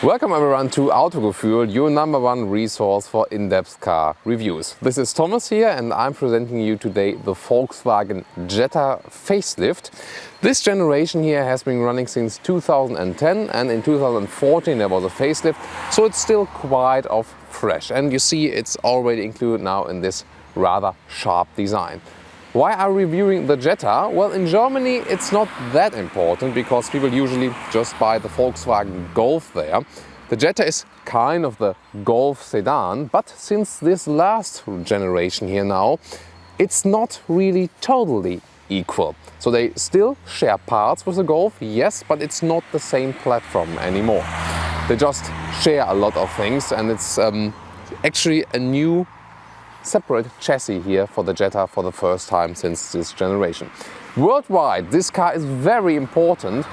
Welcome everyone to Autogefühl, your #1 resource for in-depth car reviews. This is Thomas here and I'm presenting you today the Volkswagen Jetta Facelift. This generation here has been running since 2010 and in 2014 there was a facelift, so it's still quite fresh. And you see it's already included now in this rather sharp design. Why are we reviewing the Jetta? Well, in Germany it's not that important because people usually just buy the Volkswagen Golf there. The Jetta is kind of the Golf sedan, but since this last generation here now, it's not really totally equal. So they still share parts with the Golf, yes, but it's not the same platform anymore. They just share a lot of things and it's actually a new separate chassis here for the Jetta for the first time since this generation. Worldwide, this car is very important.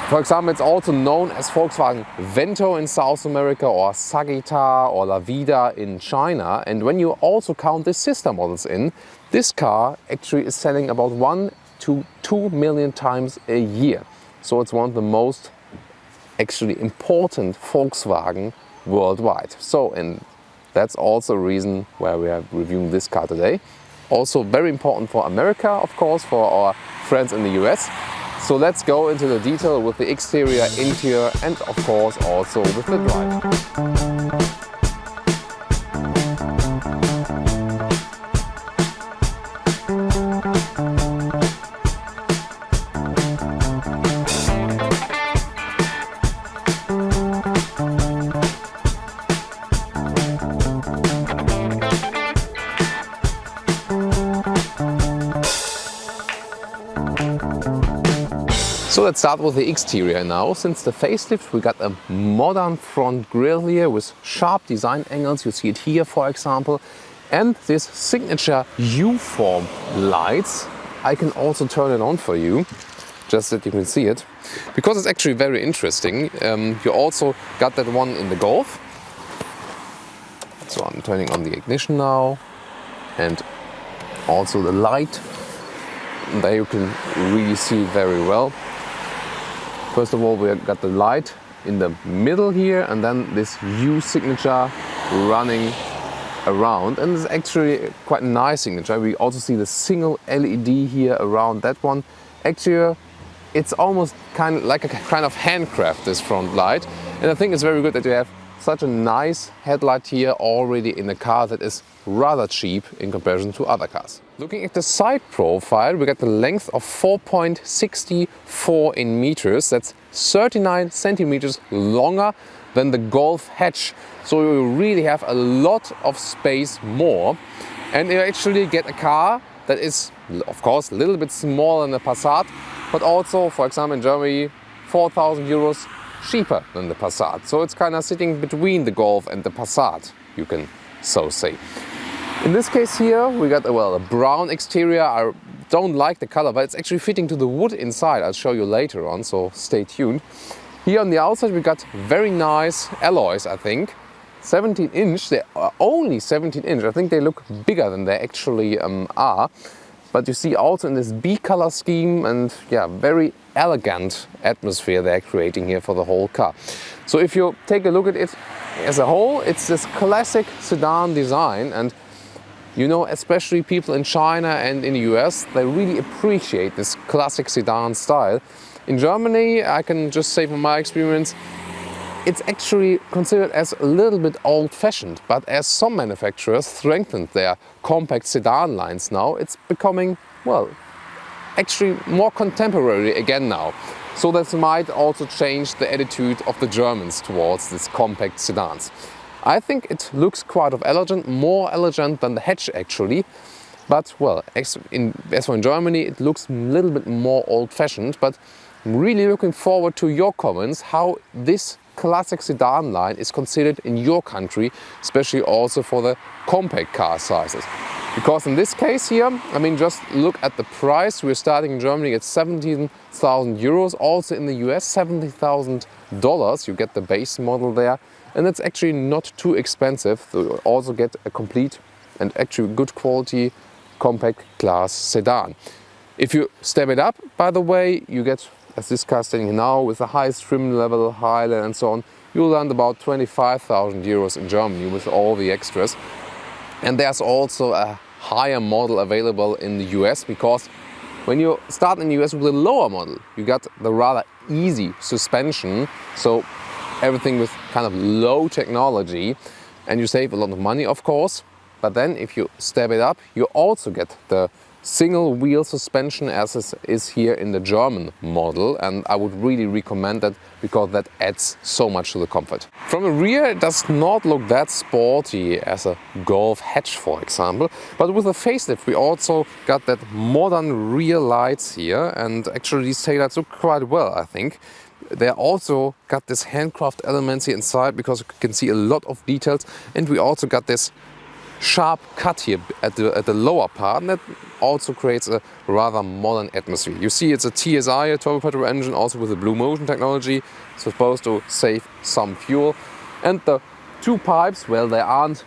For example, it's also known as Volkswagen Vento in South America or Sagitar or Lavida in China. And when you also count the sister models in, this car actually is selling about 1 to 2 million times a year. So it's one of the most actually important Volkswagen worldwide. That's also a reason why we are reviewing this car today. Also very important for America, of course, for our friends in the US. So let's go into the detail with the exterior, interior and of course also with the drive. So let's start with the exterior now. Since the facelift we got a modern front grille here with sharp design angles. You see it here for example. And this signature U-form lights. I can also turn it on for you, just that you can see it. Because it's actually very interesting. You also got that one in the Golf. So I'm turning on the ignition now. And also the light. There you can really see it very well. First of all, we got the light in the middle here and then this U signature running around, and it's actually quite a nice signature. We also see the single LED here around that one. Actually, it's almost like a kind of handcraft, this front light, and I think it's very good that you have such a nice headlight here already in a car that is rather cheap in comparison to other cars. Looking at the side profile, we got the length of 4.64 in meters. That's 39 centimeters longer than the Golf hatch. So you really have a lot of space more. And you actually get a car that is, of course, a little bit smaller than the Passat, but also, for example, in Germany, 4,000 euros cheaper than the Passat. So it's kind of sitting between the Golf and the Passat, you can so say. In this case here, we got a brown exterior. I don't like the color, but it's actually fitting to the wood inside. I'll show you later on, so stay tuned. Here on the outside, we got very nice alloys, I think. 17 inch, they are only 17 inch. I think they look bigger than they actually are. But you see also in this B color scheme and yeah, very elegant atmosphere they're creating here for the whole car. So if you take a look at it as a whole, it's this classic sedan design, and you know, especially people in China and in the US, they really appreciate this classic sedan style. In Germany, I can just say from my experience, it's actually considered as a little bit old-fashioned, but as some manufacturers strengthened their compact sedan lines now, it's becoming, well, actually more contemporary again now. So that might also change the attitude of the Germans towards these compact sedans. I think it looks quite elegant, more elegant than the hatch actually. But well, as for in Germany, it looks a little bit more old-fashioned, but I'm really looking forward to your comments how this classic sedan line is considered in your country, especially also for the compact car sizes. Because in this case here, I mean, just look at the price. We're starting in Germany at 17,000 euros. Also in the US, $70,000. You get the base model there. And it's actually not too expensive to also get a complete and actually good quality compact class sedan. If you step it up, by the way, you get as this car standing here now with the highest trim level, highline and so on, you'll land about 25,000 euros in Germany with all the extras. And there's also a higher model available in the US, because when you start in the US with a lower model, you got the rather easy suspension, so everything with kind of low technology, and you save a lot of money, of course. But then if you step it up, you also get the single wheel suspension as it is here in the German model, and I would really recommend that because that adds so much to the comfort. From the rear it does not look that sporty as a Golf hatch, for example, but with the facelift we also got that modern rear lights here, and actually these taillights look quite well, I think. They also got this handcraft elements here inside because you can see a lot of details, and we also got this sharp cut here at the lower part, and that also creates a rather modern atmosphere. You see it's a TSI, a turbo petrol engine, also with the Blue Motion technology, supposed to save some fuel. And the two pipes, well, they aren't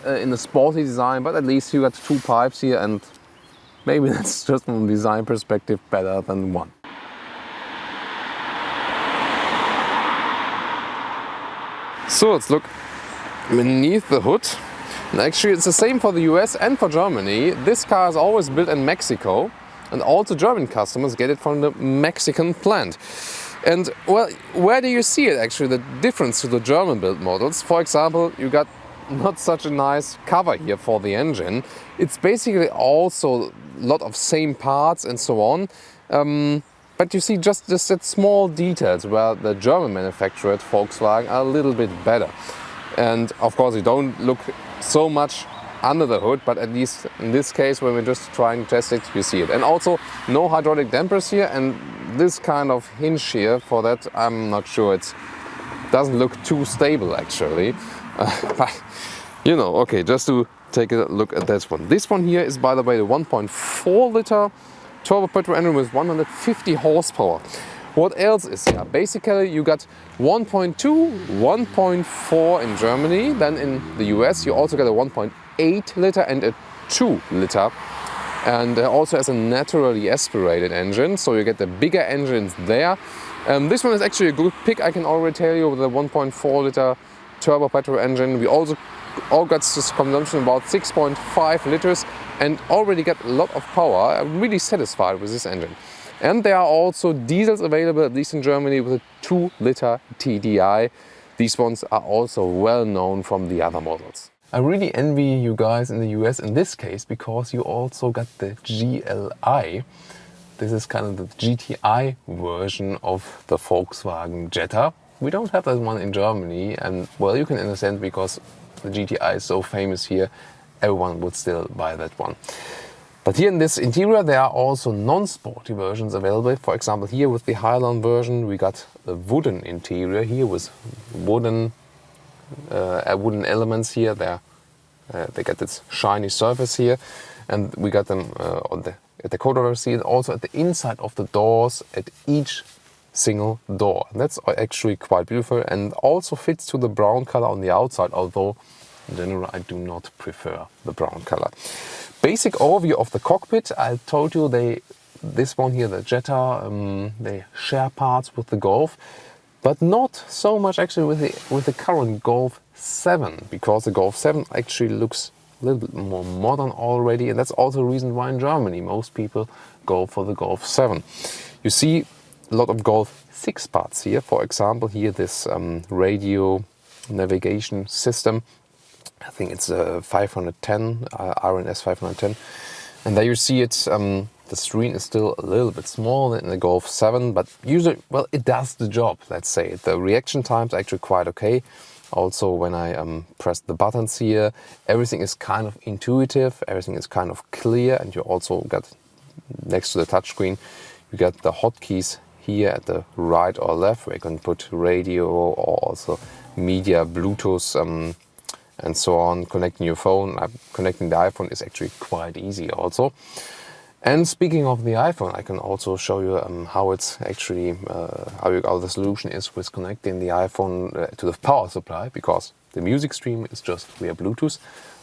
in the sporty design, but at least you got two pipes here, and maybe that's just from a design perspective better than one. So let's look beneath the hood. And actually it's the same for the US and for Germany. This car is always built in Mexico, and also German customers get it from the Mexican plant. And well, where do you see it actually, the difference to the German built models? For example, you got not such a nice cover here for the engine. It's basically also a lot of same parts and so on. But you see just that small details where the German manufacturer at Volkswagen are a little bit better. And of course you don't look so much under the hood, but at least in this case when we're just trying to test it, you see it. And also no hydraulic dampers here, and this kind of hinge here, for that I'm not sure, it doesn't look too stable actually. But you know, okay, just to take a look at that one. This one here is, by the way, the 1.4 liter turbo petrol engine with 150 horsepower. What else is here? Basically you got 1.2, 1.4 in Germany, then in the US you also got a 1.8 liter and a 2 liter, and also has a naturally aspirated engine, so you get the bigger engines there. This one is actually a good pick, I can already tell you, with the 1.4 liter turbo petrol engine. We also all got this consumption about 6.5 liters and already get a lot of power. I'm really satisfied with this engine. And there are also diesels available, at least in Germany, with a 2 liter TDI. These ones are also well known from the other models. I really envy you guys in the US in this case, because you also got the GLI. This is kind of the GTI version of the Volkswagen Jetta. We don't have that one in Germany, and well, you can understand, because the GTI is so famous here, everyone would still buy that one. But here in this interior there are also non-sporty versions available. For example, here with the highline version we got a wooden interior here with wooden elements here. They get this shiny surface here, and we got them at the co-driver seat, and also at the inside of the doors at each single door. And that's actually quite beautiful, and also fits to the brown color on the outside, although in general I do not prefer the brown color. Basic overview of the cockpit. I told you this one here, the Jetta, they share parts with the Golf, but not so much actually with the current Golf 7, because the Golf 7 actually looks a little bit more modern already, and that's also the reason why in Germany most people go for the Golf 7. You see a lot of Golf 6 parts here. For example, here this radio navigation system. I think it's a 510, RNS 510. And there you see it, the screen is still a little bit smaller than the Golf 7, but usually, well, it does the job, let's say. The reaction time's actually quite okay. Also, when I press the buttons here, everything is kind of intuitive, everything is kind of clear, and you also got, next to the touchscreen, you got the hotkeys here at the right or left, where you can put radio or also media, Bluetooth, and so on. Connecting your phone, connecting the iPhone is actually quite easy also. And speaking of the iPhone, I can also show you how it's actually, how the solution is with connecting the iPhone to the power supply, because the music stream is just via Bluetooth.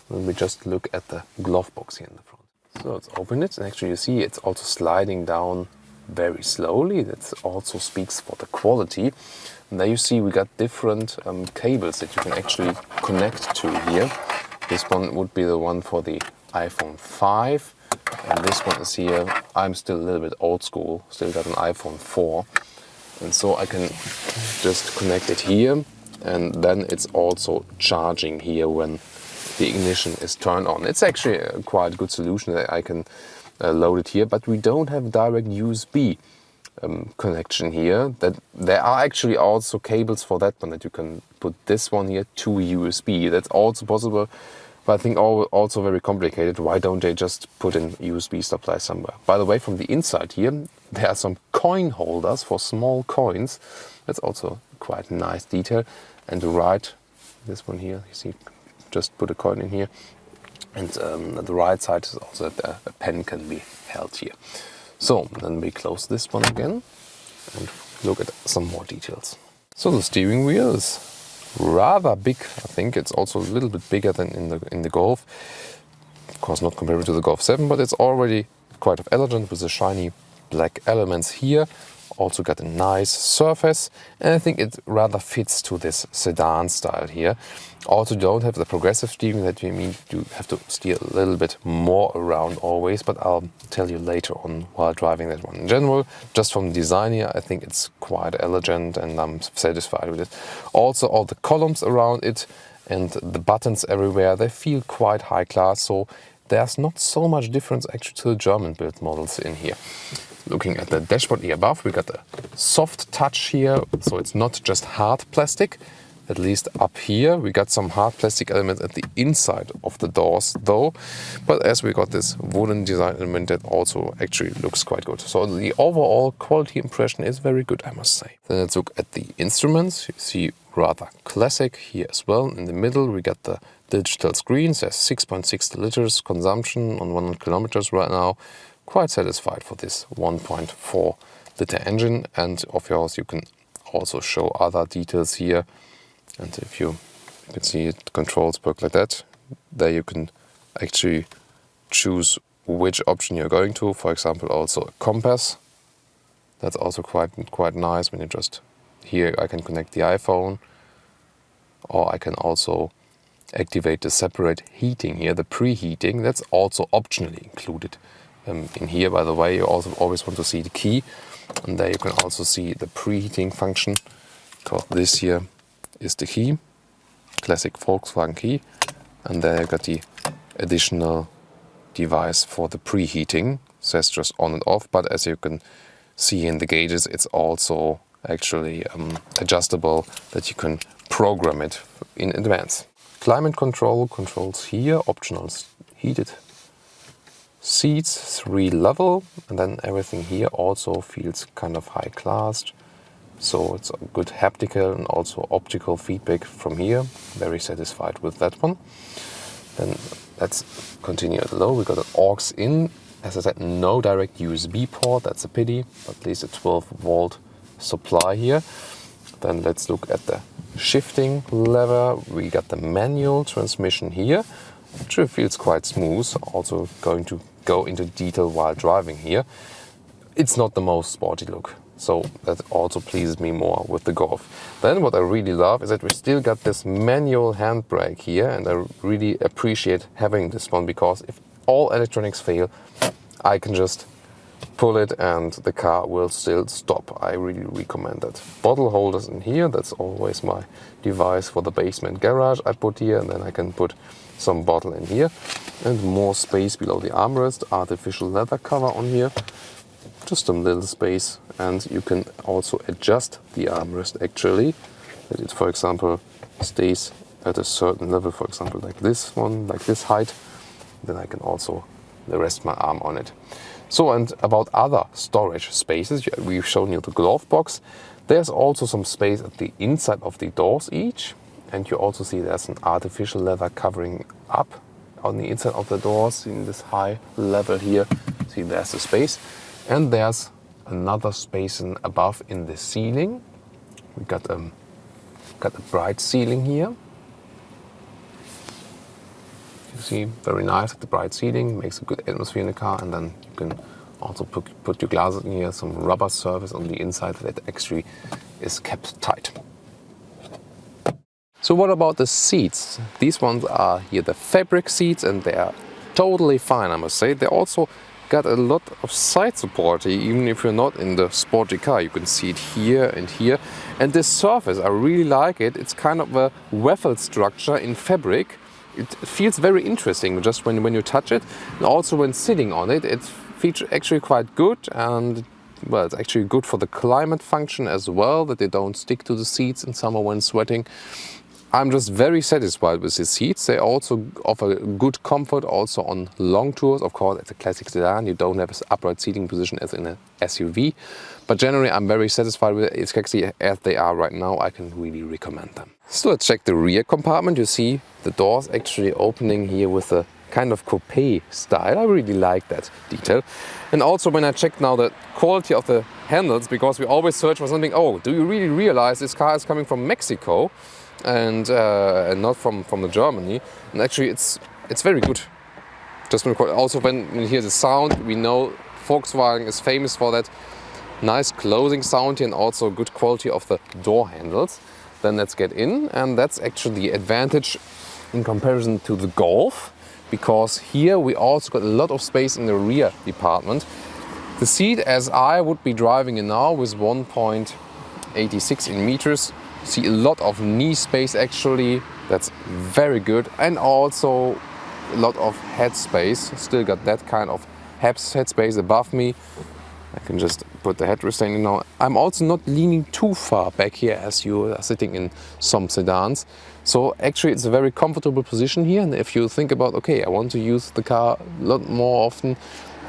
When we just look at the glove box here in the front. So let's open it, and actually you see it's also sliding down very slowly. That also speaks for the quality. And there you see we got different cables that you can actually connect to here. This one would be the one for the iPhone 5. And this one is here. I'm still a little bit old school, still got an iPhone 4. And so I can just connect it here. And then it's also charging here when the ignition is turned on. It's actually a quite good solution that I can load it here, but we don't have direct USB connection here. That there are actually also cables for that one, that you can put this one here to USB. That's also possible, but I think also very complicated. Why don't they just put in USB supply somewhere? By the way, from the inside here, there are some coin holders for small coins. That's also quite nice detail. And the right, this one here, you see, just put a coin in here. And the right side is also that a pen can be held here. So then we close this one again and look at some more details. So the steering wheel is rather big. I think it's also a little bit bigger than in the Golf. Of course not comparable to the Golf 7, but it's already quite elegant with the shiny black elements here. Also got a nice surface, and I think it rather fits to this sedan style here. Also don't have the progressive steering, that you mean you have to steer a little bit more around always, but I'll tell you later on while driving that one. In general, just from the design here, I think it's quite elegant and I'm satisfied with it. Also all the columns around it and the buttons everywhere, they feel quite high class, so there's not so much difference actually to the German built models in here. Looking at the dashboard here above, we got a soft touch here, so it's not just hard plastic. At least up here, we got some hard plastic elements at the inside of the doors though. But as we got this wooden design element, that also actually looks quite good. So the overall quality impression is very good, I must say. Then let's look at the instruments. You see rather classic here as well. In the middle, we got the digital screens. There's 6.6 liters consumption on 100 kilometers right now. Quite satisfied for this 1.4 liter engine, and of course you can also show other details here. And if you can see it, controls work like that. There you can actually choose which option you're going to. For example, also a compass. That's also quite nice when you just here I can connect the iPhone, or I can also activate the separate heating here, the preheating. That's also optionally included. In here, by the way, you also always want to see the key, and there you can also see the preheating function, because this here is the key, classic Volkswagen key, and there you got the additional device for the preheating. Says just on and off, but as you can see in the gauges, it's also actually adjustable, that you can program it in advance. Climate control controls here, optional heated seats, 3 level, and then everything here also feels kind of high class. So it's a good haptical and also optical feedback from here. Very satisfied with that one. Then let's continue at low. We got an aux in. As I said, no direct USB port. That's a pity, but at least a 12-volt supply here. Then let's look at the shifting lever. We got the manual transmission here, which feels quite smooth. Also going to go into detail while driving here. It's not the most sporty look, so that also pleases me more with the Golf. Then what I really love is that we still got this manual handbrake here, and I really appreciate having this one, because if all electronics fail, I can just pull it and the car will still stop. I really recommend that. Bottle holders in here, that's always my device for the basement garage I put here, and then I can put some bottle in here, and more space below the armrest, artificial leather cover on here, just a little space, and you can also adjust the armrest actually, that it, for example, stays at a certain level, for example like this one, like this height, then I can also rest my arm on it. So, and about other storage spaces, we've shown you the glove box. There's also some space at the inside of the doors each. And you also see there's an artificial leather covering up on the inside of the doors in this high level here. See, there's the space. And there's another space above in the ceiling. We got a bright ceiling here. You see, very nice, the bright ceiling makes a good atmosphere in the car, and then you can Also put your glasses in here, some rubber surface on the inside that actually is kept tight. So what about the seats? These ones are here the fabric seats, and they are totally fine, I must say. They also got a lot of side support, even if you're not in the sporty car. You can see it here and here. And this surface, I really like it. It's kind of a waffle structure in fabric. It feels very interesting just when you touch it. And also when sitting on it, it feels actually quite good. And well, it's actually good for the climate function as well, that they don't stick to the seats in summer when sweating. I'm just very satisfied with the seats. They also offer good comfort also on long tours. Of course, it's a classic sedan. You don't have this upright seating position as in an SUV. But generally, I'm very satisfied with it. Exactly as they are right now. I can really recommend them. So let's check the rear compartment. You see the doors actually opening here with a kind of coupe style. I really like that detail. And also when I check now the quality of the handles, because we always search for something, oh, do you really realize this car is coming from Mexico? And not from the Germany, and actually it's very good. Just also when you hear the sound, we know Volkswagen is famous for that nice closing sound here, and also good quality of the door handles. Then let's get in, and that's actually the advantage in comparison to the Golf, because here we also got a lot of space in the rear department. The seat, as I would be driving it now, with 1.86 in meters. See a lot of knee space actually, that's very good, and also a lot of head space. Still got that kind of head space above me. I can just put the head restraint in now. I'm also not leaning too far back here as you are sitting in some sedans. So actually it's a very comfortable position here, and if you think about, okay, I want to use the car a lot more often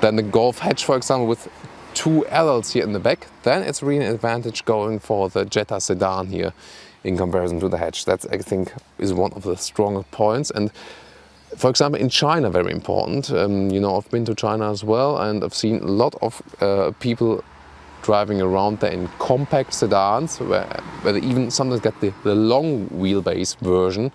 than the Golf hatch, for example, with two adults here in the back, then it's really an advantage going for the Jetta sedan here in comparison to the hatch. That, I think, is one of the stronger points. And for example, in China, very important. You know, I've been to China as well, and I've seen a lot of people driving around there in compact sedans, where they even sometimes get the long wheelbase version.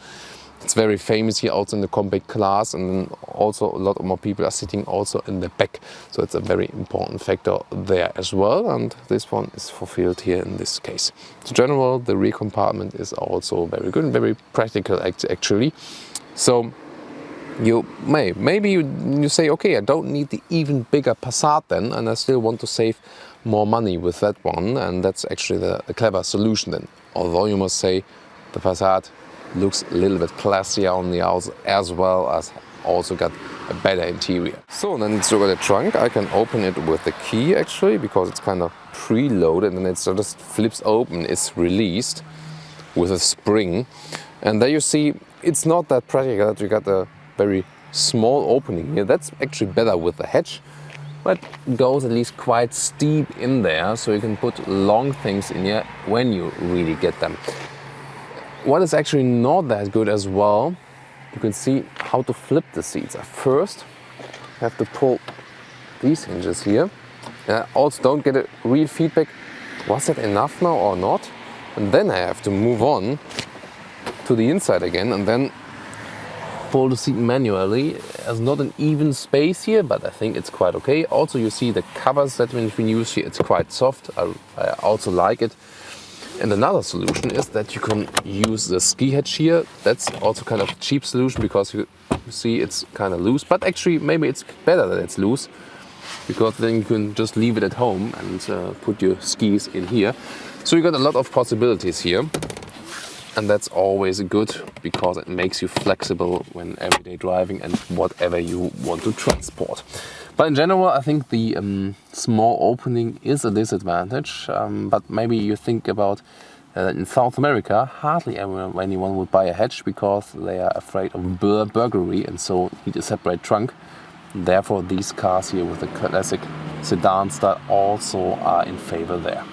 It's very famous here also in the compact class, and also a lot more people are sitting also in the back. So it's a very important factor there as well, and this one is fulfilled here in this case. In general, the rear compartment is also very good and very practical actually. So maybe you say, okay, I don't need the even bigger Passat then, and I still want to save more money with that one, and that's actually the clever solution then. Although you must say the Passat looks a little bit classier on the outside, as well as also got a better interior. So then let's look at the trunk. I can open it with the key actually, because it's kind of preloaded, and it just flips open, it's released with a spring. And there you see, it's not that practical that you got a very small opening here. That's actually better with the hatch, but it goes at least quite steep in there, so you can put long things in here when you really get them. What is actually not that good as well, you can see how to flip the seats. At first, you have to pull these hinges here. And I also don't get a real feedback, was that enough now or not? And then I have to move on to the inside again, and then pull the seat manually. There's not an even space here, but I think it's quite okay. Also, you see the covers that have been used here, it's quite soft. I also like it. And another solution is that you can use the ski hatch here. That's also kind of a cheap solution, because you see it's kind of loose. But actually, maybe it's better that it's loose, because then you can just leave it at home and put your skis in here. So you got a lot of possibilities here. And that's always good, because it makes you flexible when everyday driving and whatever you want to transport. But in general, I think the small opening is a disadvantage. But maybe you think about in South America, hardly anyone would buy a hatch, because they are afraid of burglary and so need a separate trunk. Therefore, these cars here with the classic sedan style also are in favor there.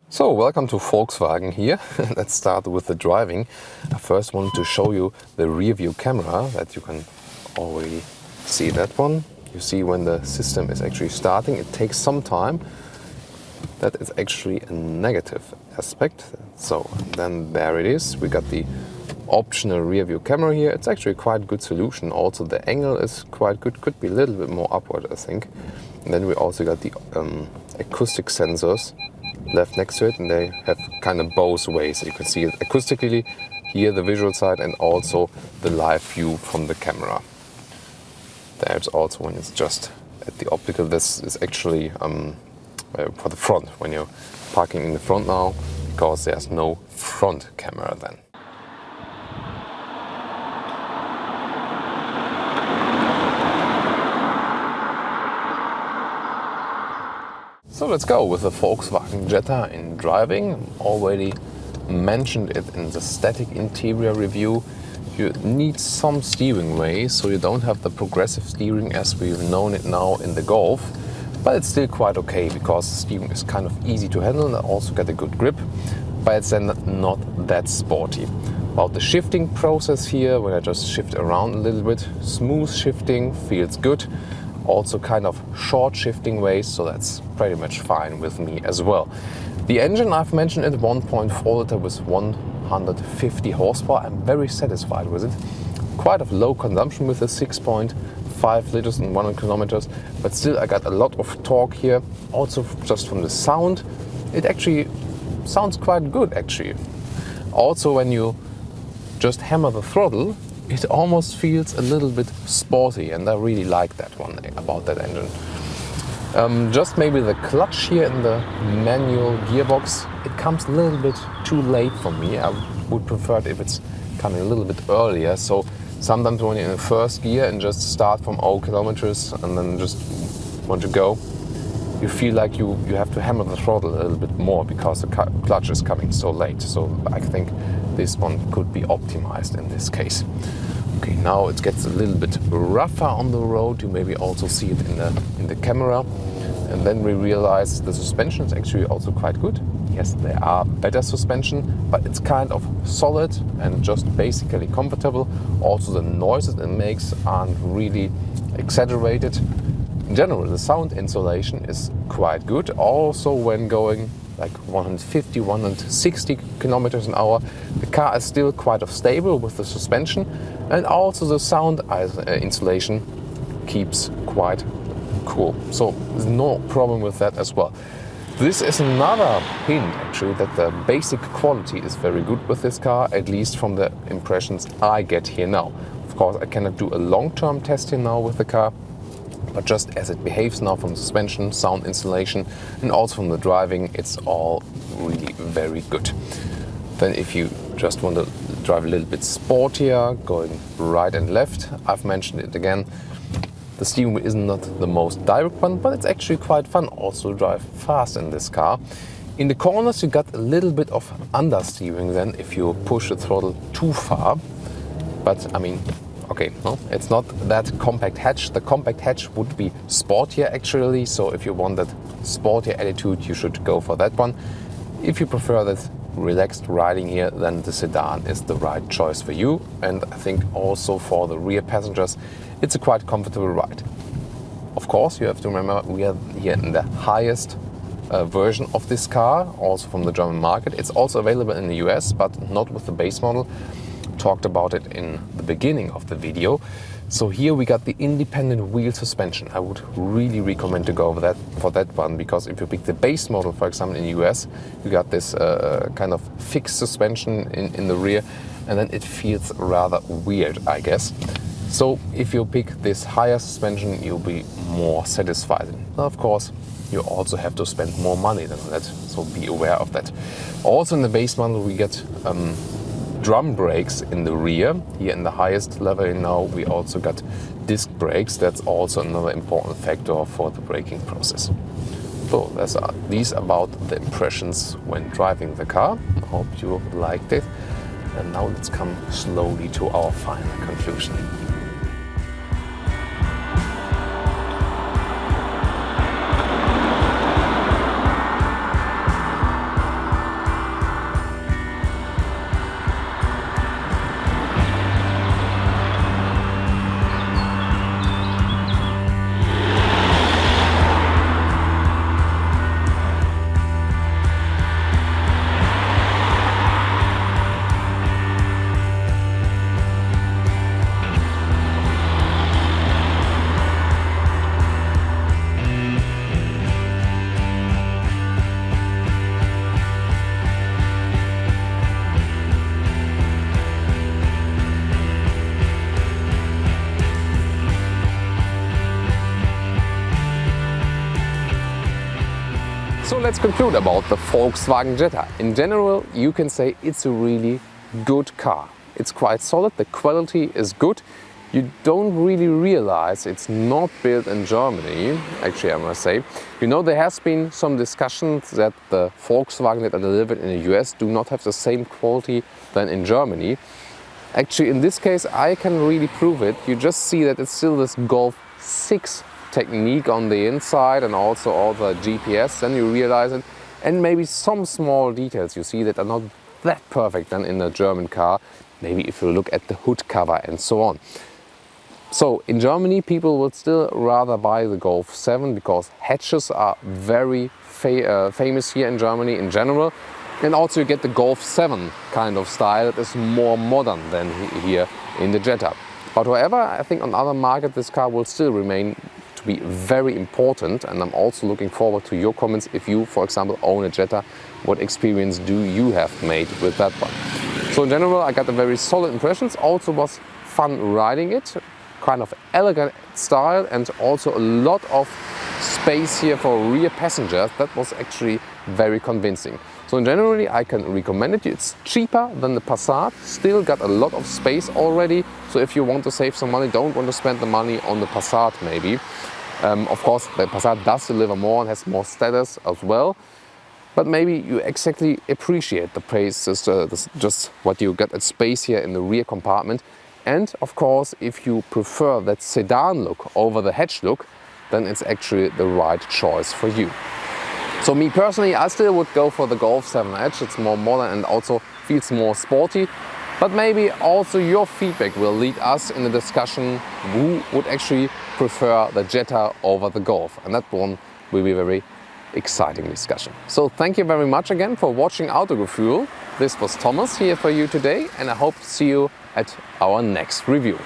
So, welcome to Volkswagen here. Let's start with the driving. I first want to show you the rear view camera, that you can already see that one. You see when the system is actually starting, it takes some time. That is actually a negative aspect. So then there it is. We got the optional rear view camera here. It's actually quite a good solution. Also the angle is quite good, could be a little bit more upward, I think. And then we also got the acoustic sensors left next to it, and they have kind of both ways. You can see it acoustically here, the visual side, and also the live view from the camera. There's also when it's just at the optical. This is actually for the front, when you're parking in the front now, because there's no front camera then. So let's go with the Volkswagen Jetta in driving. Already mentioned it in the static interior review. You need some steering way, so you don't have the progressive steering as we've known it now in the Golf, but it's still quite okay because the steering is kind of easy to handle and also get a good grip, but it's then not that sporty. About the shifting process here, when I just shift around a little bit, smooth shifting, feels good. Also kind of short shifting ways, so that's pretty much fine with me as well. The engine, I've mentioned it, 1.4 liter with 150 horsepower. I'm very satisfied with it. Quite of low consumption with the 6.5 liters and 100 kilometers, but still I got a lot of torque here. Also just from the sound, it actually sounds quite good actually. Also when you just hammer the throttle, it almost feels a little bit sporty, and I really like that one about that engine. Just maybe the clutch here in the manual gearbox, it comes a little bit too late for me. I would prefer it if it's coming a little bit earlier. So sometimes when you're in the first gear and just start from 0 kilometers and then just want to go, you feel like you have to hammer the throttle a little bit more because the clutch is coming so late. So I think this one could be optimized in this case. Okay, now it gets a little bit rougher on the road. You maybe also see it in the camera. And then we realize the suspension is actually also quite good. Yes, there are better suspension, but it's kind of solid and just basically comfortable. Also the noises it makes aren't really exaggerated. In general, the sound insulation is quite good. Also when going like 150, 160 kilometers an hour, the car is still quite stable with the suspension, and also the sound insulation keeps quite cool. So there's no problem with that as well. This is another hint actually that the basic quality is very good with this car, at least from the impressions I get here now. Of course, I cannot do a long-term test here now with the car, but just as it behaves now from suspension, sound insulation, and also from the driving, it's all really very good. Then if you just want to drive a little bit sportier, going right and left, I've mentioned it again, the steering wheel is not the most direct one, but it's actually quite fun also to drive fast in this car. In the corners you got a little bit of understeering then if you push the throttle too far, but I mean, okay, no, it's not that compact hatch. The compact hatch would be sportier actually, so if you want that sportier attitude, you should go for that one. If you prefer that relaxed riding here, then the sedan is the right choice for you. And I think also for the rear passengers, it's a quite comfortable ride. Of course, you have to remember we are here in the highest version of this car, also from the German market. It's also available in the US, but not with the base model. Talked about it in the beginning of the video. So here we got the independent wheel suspension. I would really recommend to go for that one, because if you pick the base model, for example, in the US, you got this kind of fixed suspension in the rear, and then it feels rather weird, I guess. So if you pick this higher suspension, you'll be more satisfied. Now, of course, you also have to spend more money than that, so be aware of that. Also in the base model, we get drum brakes in the rear. Here in the highest level now we also got disc brakes. That's also another important factor for the braking process. So these about the impressions when driving the car. I hope you liked it. And now let's come slowly to our final conclusion. So let's conclude about the Volkswagen Jetta. In general, you can say it's a really good car. It's quite solid, the quality is good. You don't really realize it's not built in Germany, actually I must say. You know, there has been some discussions that the Volkswagen that are delivered in the US do not have the same quality than in Germany. Actually, in this case, I can really prove it. You just see that it's still this Golf 6 technique on the inside and also all the GPS, then you realize it. And maybe some small details you see that are not that perfect than in a German car. Maybe if you look at the hood cover and so on. So in Germany, people would still rather buy the Golf 7 because hatches are very famous here in Germany in general. And also you get the Golf 7 kind of style that is more modern than here in the Jetta. But however, I think on other markets this car will still remain to be very important, and I'm also looking forward to your comments. If you, for example, own a Jetta, what experience do you have made with that one? So in general, I got a very solid impressions. Also was fun riding it, kind of elegant style, and also a lot of space here for rear passengers. That was actually very convincing. So in generally, I can recommend it. It's cheaper than the Passat, still got a lot of space already. So if you want to save some money, don't want to spend the money on the Passat maybe. Of course, the Passat does deliver more and has more status as well. But maybe you exactly appreciate the pace, just what you get at space here in the rear compartment. And of course, if you prefer that sedan look over the hatch look, then it's actually the right choice for you. So me personally, I still would go for the Golf 7 Edge. It's more modern and also feels more sporty. But maybe also your feedback will lead us in the discussion who would actually prefer the Jetta over the Golf. And that one will be a very exciting discussion. So thank you very much again for watching Autogefühl. This was Thomas here for you today, and I hope to see you at our next review.